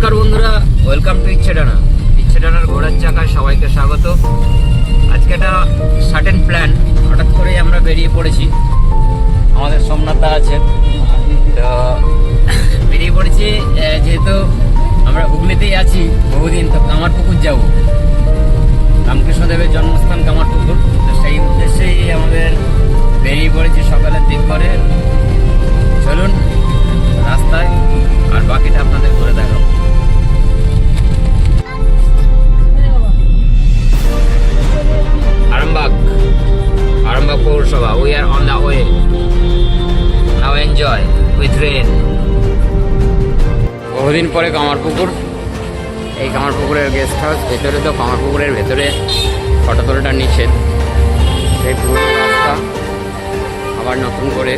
নমস্কার বন্ধুরা, welcome to ইচ্ছেডানার ঘোড়ার চাকায় সবাইকে স্বাগত। আজকে একটা সার্টেন প্ল্যান, হঠাৎ করে আমরা বেরিয়ে পড়েছি। আমাদের সোমনাথদা আছে, তো বেরিয়ে পড়েছি যেহেতু আমরা হুগলিতেই আছি বহুদিন, তো কামারপুকুর যাব, রামকৃষ্ণদেবের জন্মস্থান কামারপুকুর। তো সেই উদ্দেশ্যেই আমাদের বেরিয়ে পড়েছি সকালের দিক করে। চলুন রাস্তায়, আর বাকিটা আপনাদের ঘুরে দেখাবো। আরামবাগ পৌরসভা, we are on the way now, enjoy with rain. বহুদিন পরে কামারপুকুর, এই কামারপুকুরের গেস্ট হাউস। ভেতরে তো কামারপুকুরের ভেতরে ফটো তোলাটা নিষেধ, সেই পুরো রাস্তা আবার নতুন করে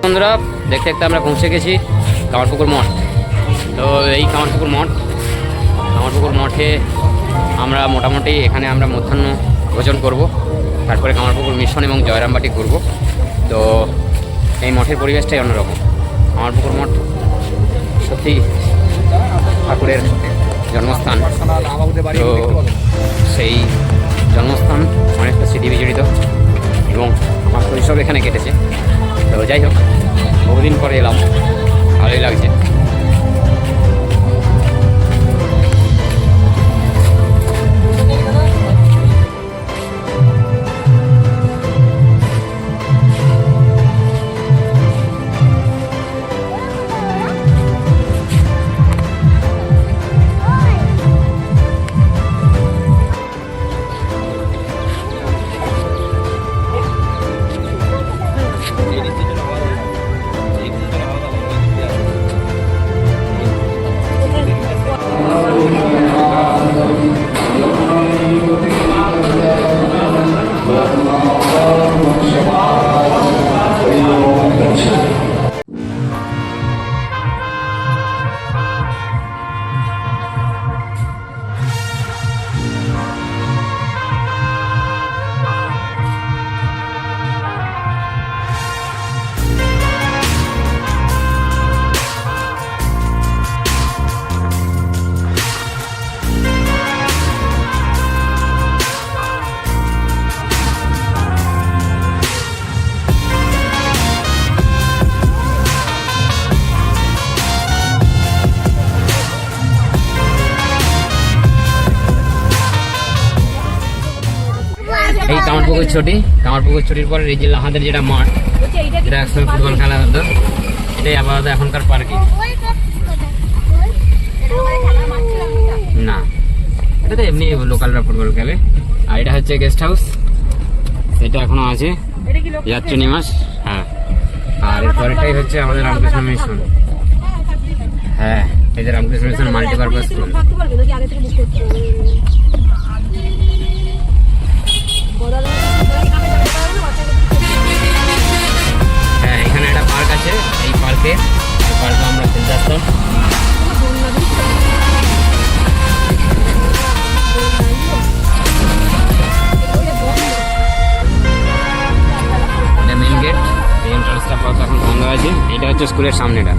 বন্ধুরা, দেখতে দেখতে আমরা পৌঁছে গেছি কামারপুকুর মঠ। তো এই কামারপুকুর মঠে আমরা মোটামুটি এখানে আমরা মধ্যাহ্ন ভোজন করব, তারপরে কামারপুকুর মিশন এবং জয়রামবাটি ঘুরব। তো এই মঠের পরিবেশটাই অন্যরকম। কামারপুকুর মঠ সত্যি ঠাকুরের জন্মস্থান, তো সেই জন্মস্থান অনেকটা স্মৃতি বিজড়িত এবং আমার শৈশব এখানে কেটেছে। তো যাই হোক, বহুদিন পরে এলাম, ভালোই লাগছে। এই কামারপুকুর ছুটির পরে এই যে লাহাদের যেটা মাঠ, যেটা একসময় ফুটবল খেলা হতো, এটাই আপাতত এখনকার পার্কিং। না, এটা তো এমনি লোকালরা ফুটবল খেলে। আর এটা হচ্ছে গেস্ট হাউস, এটা এখনো আছে, যাত্রী নিবাস। হ্যাঁ, আর এরপরেটাই হচ্ছে আমাদের রামকৃষ্ণ মিশন। হ্যাঁ, এই যে রামকৃষ্ণ মিশন মাল্টিপারপাস স্কুল। হ্যাঁ, এখানে একটা পার্ক আছে, এই পার্কে আমরা খেলতে আসতাম। এটা মেন গেট, এই এন্ট্রান্সটা এখন বন্ধ আছে। এটা হচ্ছে স্কুলের সামনেটা।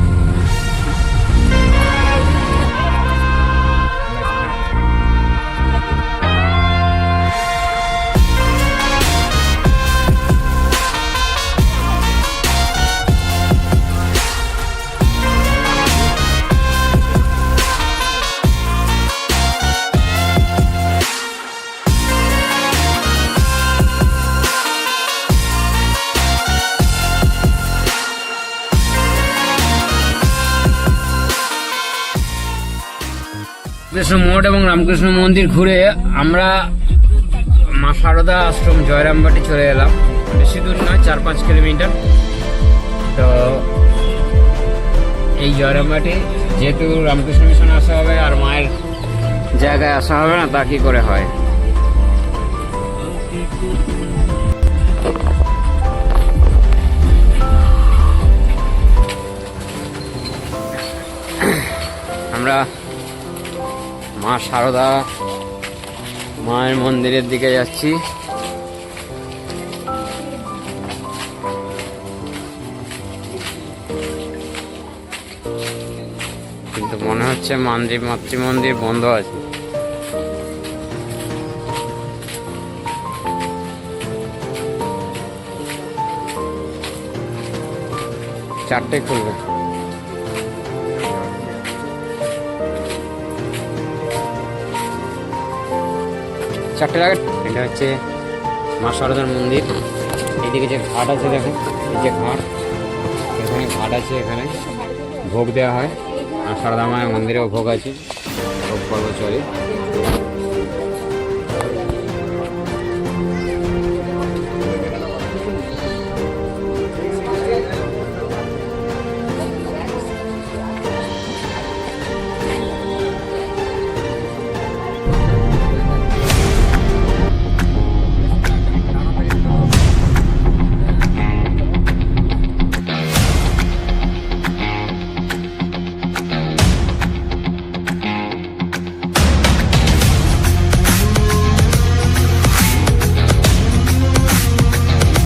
রামকৃষ্ণ মঠ এবং রামকৃষ্ণ মন্দির ঘুরে আমরা মা শারদা আশ্রম জয়রামবাটি চলে এলাম। বেশি দূর নয়, 4-5 কিলোমিটার। তো এই জয়রামবাটি যেহেতু রামকৃষ্ণ মিশনে আসা হবে আর মায়ের জায়গায় আসা হবে না, তা কি করে হয়। আমরা মা শারদা মায়ের মন্দিরের দিকে যাচ্ছি। কিন্তু মনে হচ্ছে মাতৃ মন্দির বন্ধ আছে। চারটে খুলবে। চারটে আগে। এটা হচ্ছে মা শারদার মন্দির। এইদিকে যে ঘাট আছে দেখো, এই যে ঘাট, এখানে ঘাট আছে, এখানে ভোগ দেওয়া হয়। আর শারদা মায়ের মন্দিরেও ভোগ আছে, ভোগ পর্ব চলে।